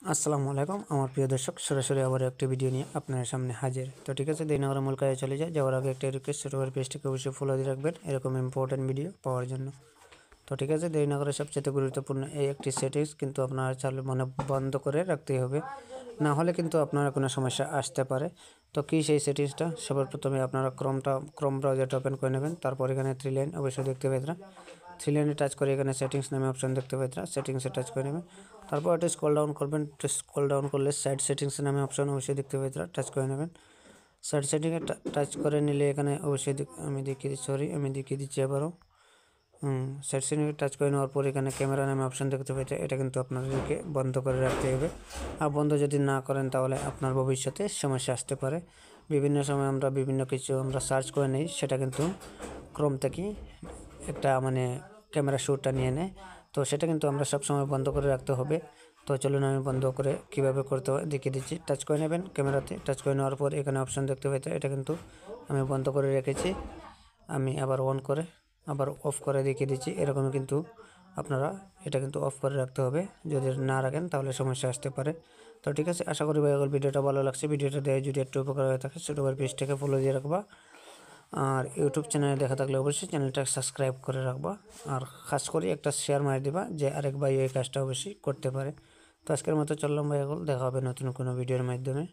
আসসালামু আলাইকুম আমার প্রিয় দর্শক, সরাসরি আবার একটি ভিডিও নিয়ে আপনার সামনে হাজির। তো ঠিক আছে, দেরি না করে মূল কাজে চলে যায়। যাওয়ার আগে একটা রিকোয়েস্ট, ছোটো করে পেজটিকে অবশ্যই ফলো দিয়ে রাখবেন এরকম ইম্পর্টেন্ট ভিডিও পাওয়ার জন্য। তো ঠিক আছে, দেরি না করে সবচেয়ে গুরুত্বপূর্ণ এই একটি সেটিংস কিন্তু আপনার চালু বন্ধ করে রাখতেই হবে, না হলে কিন্তু আপনার কোনো সমস্যা আসতে পারে। তো কী সেই সেটিংসটা? সবার প্রথমে আপনারা ক্রোম ব্রাউজারটা ওপেন করে নেবেন। তারপর এখানে 3 লাইন অবশ্যই দেখতে পাবেন। 3 লাইনে টাচ করে এখানে সেটিংস নামে অপশন দেখতে পাবেন, সেটিংসে টাচ করে নেবেন। তারপর একটু স্ক্রল ডাউন করবেন, স্ক্রল ডাউন করলে সাইড সেটিংস নামে অপশন অবশ্যই দেখতে পাবেন, টাচ করে নেবেন। সাইড সেটিংয়ে টাচ করে নিলে এখানে অবশ্যই আমি দেখিয়ে দিচ্ছি আবারও। সাইড সেটিংয়ে টাচ করে নেওয়ার পর এখানে ক্যামেরা নামে অপশন দেখতে পাচ্ছেন, এটা কিন্তু আপনাদেরকে বন্ধ করে রাখতে হবে। আর বন্ধ যদি না করেন তাহলে আপনার ভবিষ্যতে সমস্যা আসতে পারে। বিভিন্ন সময় আমরা বিভিন্ন কিছু সার্চ করে নিই, সেটা কিন্তু ক্রোম থেকে একটা ক্যামেরা শ্যুটটা নিয়ে নেয়। তো সেটা কিন্তু আমরা সবসময় বন্ধ করে রাখতে হবে। তো চলুন আমি বন্ধ করে কীভাবে করতে হয় দেখিয়ে দিচ্ছি। টাচ করে নেবেন, ক্যামেরাতে টাচ করে নেওয়ার পর এখানে অপশন দেখতে পাচ্ছেন, এটা কিন্তু আমি বন্ধ করে রেখেছি। আমি আবার অন করে আবার অফ করে দেখিয়ে দিচ্ছি। এরকম কিন্তু আপনারা এটা কিন্তু অফ করে রাখতে হবে, যদি না রাখেন তাহলে সমস্যা আসতে পারে। তো ঠিক আছে, আশা করি ভাইয়া ভিডিওটা ভালো লাগছে। ভিডিওটা দেখে যদি একটু উপকার হয়ে থাকে ছোটো করে পেজটাকে ফলো দিয়ে রাখবা। আর ইউটিউব চ্যানেলে দেখা থাকলে অবশ্যই চ্যানেলটা সাবস্ক্রাইব করে রাখবা। আর খাস করে একটা শেয়ার মারি দিবা, যে আরেক ভাই এই কাজটা অবশ্যই করতে পারে। তো আজকের মতো চললাম ভাইয়া, দেখা হবে নতুন কোনো ভিডিওর মাধ্যমে।